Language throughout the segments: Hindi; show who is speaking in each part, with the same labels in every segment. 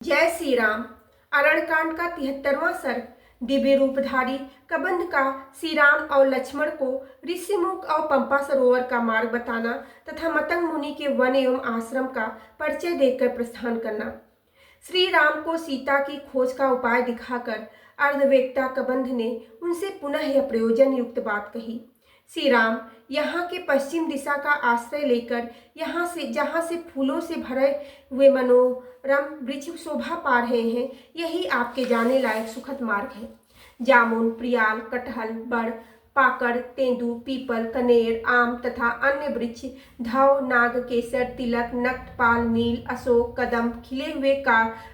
Speaker 1: जय श्री राम। अरण्यकांड का 73वां सर्ग। दिव्य रूपधारी कबंध का श्री राम और लक्ष्मण को ऋषिमुख और पंपा सरोवर का मार्ग बताना तथा मतंग मुनि के वन एवं आश्रम का परिचय देकर प्रस्थान करना। श्री राम को सीता की खोज का उपाय दिखाकर अर्धवेक्ता कबंध ने उनसे पुनः यह प्रयोजन युक्त बात कही। श्री राम यहाँ के पश्चिम दिशा का आश्रय लेकर जहाँ से फूलों से भरे हुए मनोरम वृक्ष शोभा पा रहे हैं, यही आपके जाने लायक सुखद मार्ग है। जामुन, प्रियाल, कटहल, बड़, पाकड़, तेंदू, पीपल, कनेर, आम तथा अन्य वृक्ष, धव, नाग, केसर, तिलक, नक्तपाल, नील, अशोक, कदम, खिले हुए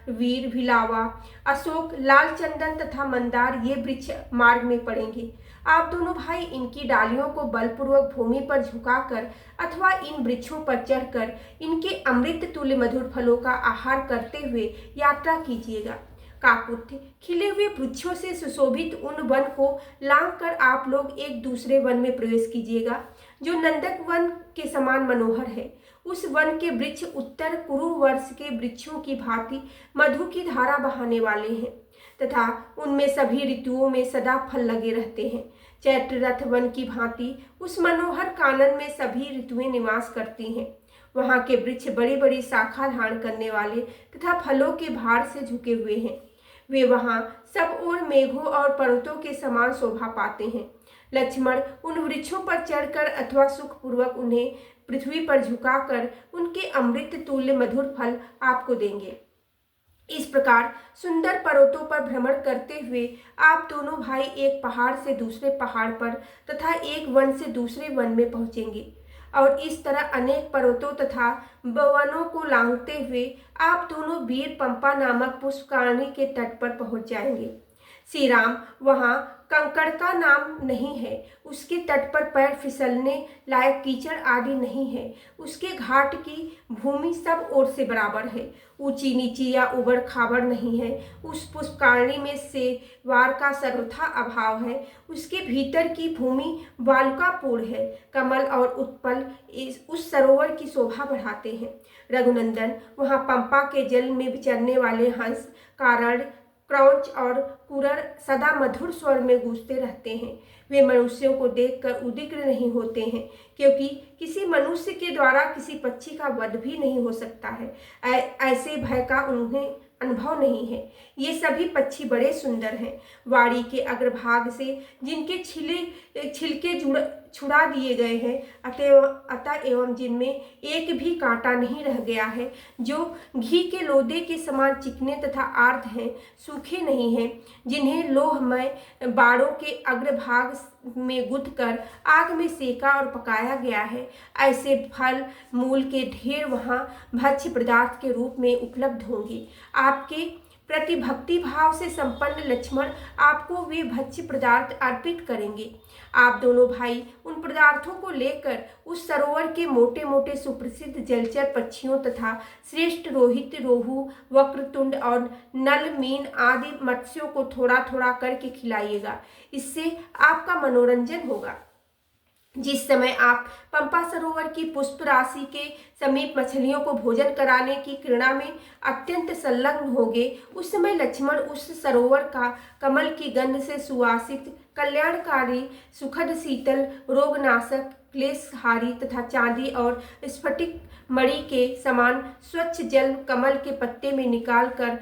Speaker 1: वीर, भिलावा, अशोक, लाल चंदन तथा मंदार ये वृक्ष मार्ग में पड़ेंगे। आप दोनों भाई इनकी डालियों को बलपूर्वक भूमि पर झुकाकर अथवा इन वृक्षों पर चढ़कर इनके अमृत तुल्य मधुर फलों का आहार करते हुए यात्रा कीजिएगा। काकुत्थ खिले हुए वृक्षों से सुशोभित उन वन को लांघ कर आप लोग एक दूसरे वन में प्रवेश कीजिएगा, जो नंदक वन के समान मनोहर है। उस वन के वृक्ष उत्तर कुरु वर्ष के वृक्षों की भांति मधु की धारा बहाने वाले हैं तथा उनमें सभी ऋतुओं में सदा फल लगे रहते हैं। चैत्र रथ वन की भांति उस मनोहर कानन में सभी ऋतुएं निवास करती हैं। वहाँ के वृक्ष बड़ी बड़ी शाखा धारण करने वाले तथा फलों के भार से झुके हुए हैं। वे वहाँ सब ओर मेघों और पर्वतों के समान शोभा पाते हैं। लक्ष्मण उन वृक्षों पर चढ़कर अथवा सुखपूर्वक उन्हें पृथ्वी पर झुकाकर उनके अमृत तुल्य मधुर फल आपको देंगे। इस प्रकार सुंदर पर्वतों पर भ्रमण करते हुए आप दोनों भाई एक पहाड़ से दूसरे पहाड़ पर तथा एक वन से दूसरे वन में पहुंचेंगे और इस तरह अनेक पर्वतों तथा वनों को लांघते हुए आप दोनों वीर पंपा नामक पुष्करणी के तट पर पहुंच जाएंगे। श्री राम वहाँ कंकड़ का नाम नहीं है, उसके तट पर पैर फिसलने लायक कीचड़ आदि नहीं है। उसके घाट की भूमि सब ओर से बराबर है, ऊंची नीची या उबड़ खाबड़ नहीं है। उस पुष्करणी में सेवार का सर्वथा अभाव है। उसके भीतर की भूमि वालुकापूर्ण है। कमल और उत्पल उस सरोवर की शोभा बढ़ाते हैं। रघुनंदन वहाँ पंपा के जल में विचरने वाले हंस, कारण, क्रौंच और कुरर सदा मधुर स्वर में गूंजते रहते हैं। वे मनुष्यों को देखकर उद्विग्न नहीं होते हैं, क्योंकि किसी मनुष्य के द्वारा किसी पक्षी का वध भी नहीं हो सकता है। ऐसे भय का उन्हें अनुभव नहीं है। ये सभी पक्षी बड़े सुंदर हैं। वाड़ी के अग्रभाग से जिनके छिलके छुड़ा दिए गए हैं, अतः एवं जिनमें एक भी कांटा नहीं रह गया है, जो घी के लोदे के समान चिकने तथा आर्द्र हैं, सूखे नहीं हैं, जिन्हें लोहमय बाड़ों के अग्रभाग में गुंथ कर आग में सेका और पकाया गया है, ऐसे फल मूल के ढेर वहाँ भक्ष्य पदार्थ के रूप में उपलब्ध होंगे। आपके प्रति भक्ति भाव से संपन्न लक्ष्मण आपको वे भक्ष्य पदार्थ अर्पित करेंगे। आप दोनों भाई उन पदार्थों को लेकर उस सरोवर के मोटे मोटे सुप्रसिद्ध जलचर पक्षियों तथा श्रेष्ठ रोहित, रोहू, वक्रतुंड और नल, मीन आदि मत्स्यों को थोड़ा थोड़ा करके खिलाइएगा। इससे आपका मनोरंजन होगा। जिस समय आप पंपा सरोवर की पुष्प राशि के समीप मछलियों को भोजन कराने की क्रीड़ा में अत्यंत संलग्न होंगे, उस समय लक्ष्मण उस सरोवर का कमल की गंध से सुवासित, कल्याणकारी, सुखद, शीतल, रोगनाशक, क्लेशहारी तथा चांदी और स्फटिक मणि के समान स्वच्छ जल कमल के पत्ते में निकाल कर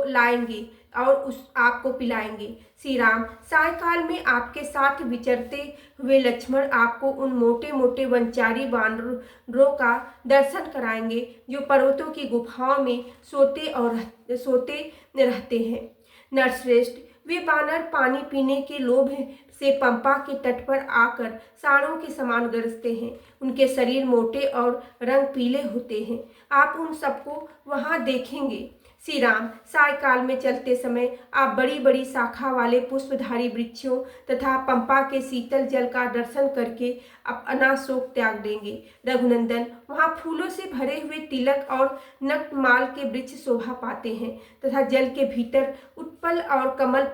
Speaker 1: लाएंगे और आपको पिलाएंगे। श्री राम सायकाल में आपके साथ विचरते हुए लक्ष्मण आपको उन मोटे मोटे वनचारी वानरों का दर्शन कराएंगे, जो पर्वतों की गुफाओं में सोते रहते हैं। नरश्रेष्ठ वे वानर पानी पीने के लोभ से पंपा के तट पर आकर सांडों के समान गरजते हैं। उनके शरीर मोटे और रंग पीले होते हैं। आप उन सबको वहां देखेंगे। श्री राम सायकाल में चलते समय आप बड़ी बड़ी शाखा वाले पुष्पधारी वृक्षों तथा पंपा के शीतल जल का दर्शन करके अपना शोक त्याग देंगे। रघुनंदन वहाँ फूलों से भरे हुए तिलक और नक्तमाल के वृक्ष शोभा पाते हैं तथा जल के भीतर उत्पल और कमल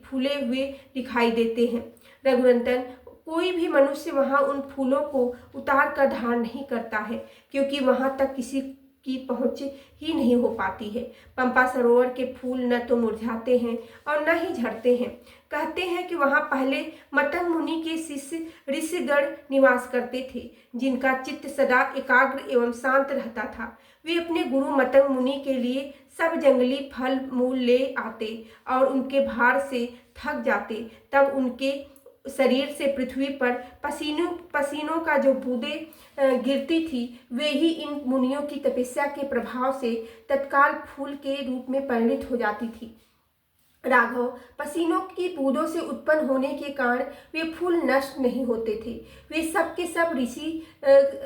Speaker 1: फूले हुए दिखाई देते हैं। रघुनंदन कोई भी मनुष्य वहाँ उन फूलों को उतार कर धारण नहीं करता है, क्योंकि वहाँ तक किसी की पहुंच ही नहीं हो पाती है। पंपा सरोवर के फूल न तो मुरझाते हैं और न ही झड़ते हैं। कहते हैं कि वहां पहले मतंग मुनि के शिष्य ऋषिगण निवास करते थे, जिनका चित्त सदा एकाग्र एवं शांत रहता था। वे अपने गुरु मतंग मुनि के लिए सब जंगली फल मूल ले आते और उनके भार से थक जाते। तब उनके शरीर से पृथ्वी पर पसीनों का जो बूंदें गिरती थी, वे ही इन मुनियों की तपस्या के प्रभाव से तत्काल फूल के रूप में परिणित हो जाती थी। राघव, पसीनों की बूंदों से उत्पन्न होने के कारण वे फूल नष्ट नहीं होते थे। वे सब के सब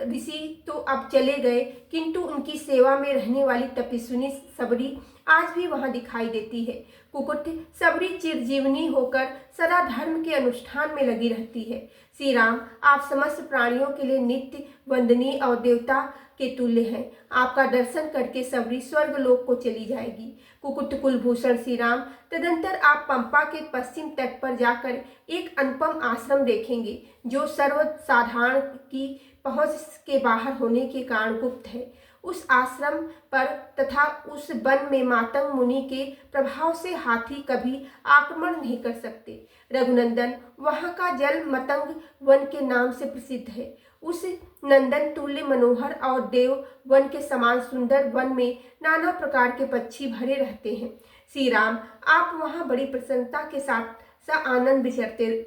Speaker 1: ऋषि तो अब चले गए, किंतु उनकी सेवा में रहने वाली तपस्विनी सबरी आज भी वहां दिखाई देती है। कुकुट सबरी चिरजीवनी होकर सदा धर्म के अनुष्ठान में लगी रहती है। श्री राम, आप समस्त प्राणियों के लिए नित्य वंदनीय और देवता के तुल्य हैं। आपका दर्शन करके सबरी स्वर्ग लोक को चली जाएगी। कुकुट कुलभूषण श्री राम, तदंतर आप पंपा के पश्चिम तट पर जाकर एक अनुपम आश्रम देखेंगे, जो सर्वसाधारण की पहुंच के बाहर होने के कारण गुप्त है। उस आश्रम पर तथा उस वन में मातंग मुनि के प्रभाव से हाथी कभी आक्रमण नहीं कर सकते। रघुनंदन, वहां का जल मतंग वन के नाम से प्रसिद्ध है। उस नंदन तुल्य मनोहर और देव वन के समान सुंदर वन में नाना प्रकार के पक्षी भरे रहते हैं। श्री राम, आप वहां बड़ी प्रसन्नता के साथ आनंद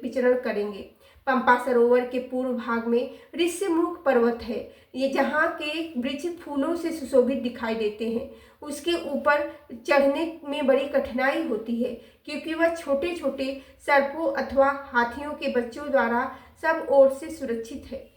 Speaker 1: विचरण करेंगे। पंपा सरोवर के पूर्व भाग में ऋष्यमुख पर्वत है। ये जहाँ के वृक्ष फूलों से सुशोभित दिखाई देते हैं। उसके ऊपर चढ़ने में बड़ी कठिनाई होती है, क्योंकि वह छोटे छोटे सर्पों अथवा हाथियों के बच्चों द्वारा सब ओर से सुरक्षित है।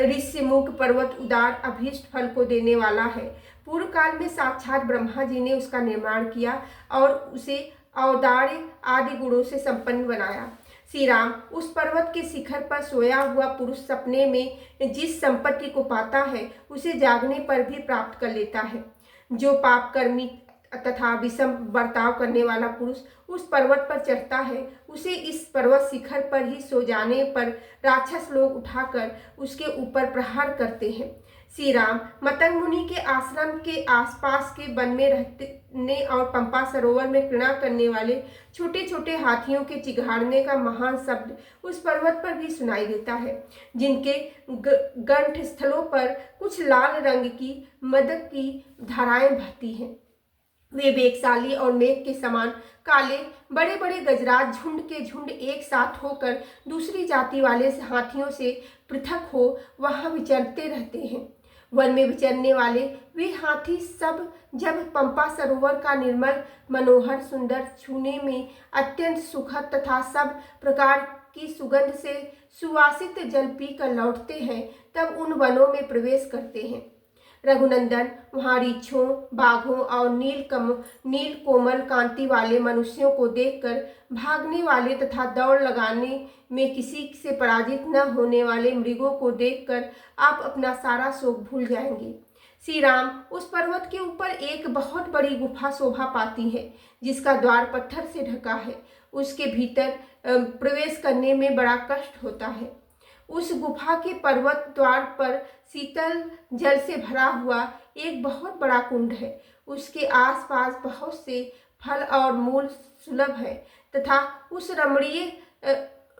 Speaker 1: ऋष्यमुख पर्वत उदार अभीष्ट फल को देने वाला है। पूर्व काल में साक्षात ब्रह्मा जी ने उसका निर्माण किया और उसे औदार्य आदि गुणों से संपन्न बनाया। श्री राम, उस पर्वत के शिखर पर सोया हुआ पुरुष सपने में जिस संपत्ति को पाता है, उसे जागने पर भी प्राप्त कर लेता है। जो पाप कर्मी तथा विषम बर्ताव करने वाला पुरुष उस पर्वत पर चढ़ता है, उसे इस पर्वत शिखर पर ही सो जाने पर राक्षस लोग उठाकर उसके ऊपर प्रहार करते हैं। श्री राम, मतंग मुनि के आश्रम के आसपास के वन में रहने और पंपा सरोवर में क्रीड़ा करने वाले छोटे छोटे हाथियों के चिघाड़ने का महान शब्द उस पर्वत पर भी सुनाई देता है, जिनके गंठ स्थलों पर कुछ लाल रंग की मद की धाराएं बहती हैं। वे वेगशाली और मेघ के समान काले बड़े बड़े गजराज झुंड के झुंड एक साथ होकर दूसरी जाति वाले हाथियों से पृथक हो वहां विचरते रहते हैं। वन में विचरने वाले वे हाथी सब जब पंपा सरोवर का निर्मल मनोहर सुंदर छूने में अत्यंत सुखद तथा सब प्रकार की सुगंध से सुवासित जल पीकर लौटते हैं, तब उन वनों में प्रवेश करते हैं। रघुनंदन, वहाँ रीछों, बाघों और नील कोमल कांति वाले मनुष्यों को देखकर भागने वाले तथा दौड़ लगाने में किसी से पराजित न होने वाले मृगों को देखकर आप अपना सारा शोक भूल जाएंगे। श्री राम, उस पर्वत के ऊपर एक बहुत बड़ी गुफा शोभा पाती है, जिसका द्वार पत्थर से ढका है। उसके भीतर प्रवेश करने में बड़ा कष्ट होता है। उस गुफा के पर्वत द्वार पर शीतल जल से भरा हुआ एक बहुत बड़ा कुंड है। उसके आसपास बहुत से फल और मूल सुलभ है तथा उस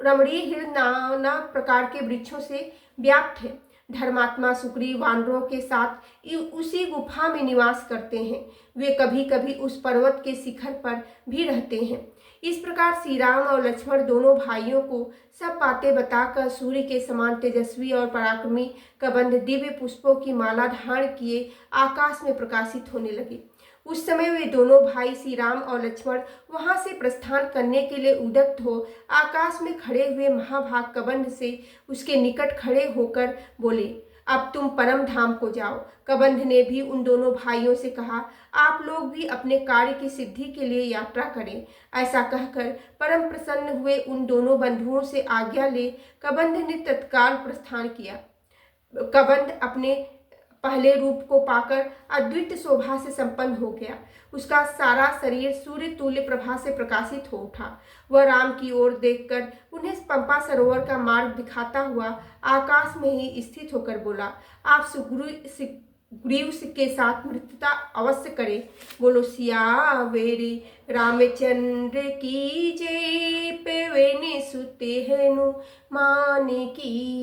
Speaker 1: रमणीय हिल नाना प्रकार के वृक्षों से व्याप्त है। धर्मात्मा सुग्रीव वानरों के साथ उसी गुफा में निवास करते हैं। वे कभी कभी उस पर्वत के शिखर पर भी रहते हैं। इस प्रकार श्री राम और लक्ष्मण दोनों भाइयों को सब बातें बताकर सूर्य के समान तेजस्वी और पराक्रमी कबंध दिव्य पुष्पों की माला धारण किए आकाश में प्रकाशित होने लगे। उस समय वे दोनों भाई श्री राम और लक्ष्मण वहां से प्रस्थान करने के लिए उद्यत हो आकाश में खड़े हुए महाभाग कबंध से उसके निकट खड़े होकर बोले, अब तुम परम धाम को जाओ। कबंध ने भी उन दोनों भाइयों से कहा, आप लोग भी अपने कार्य की सिद्धि के लिए यात्रा करें। ऐसा कहकर परम प्रसन्न हुए उन दोनों बंधुओं से आज्ञा ले कबंध ने तत्काल प्रस्थान किया। कबंध अपने पहले रूप को पाकर अद्वितीय शोभा से संपन्न हो गया। उसका सारा शरीर सूर्य तुल्य प्रभा से प्रकाशित हो उठा। वह राम की ओर देखकर उन्हें पंपा सरोवर का मार्ग दिखाता हुआ आकाश में ही स्थित होकर बोला, आप ग्रीव के साथ मृत्यता अवश्य करे। बोलो सियावेरे रामचंद्र की जय। पे वेने सुते हनु माने की।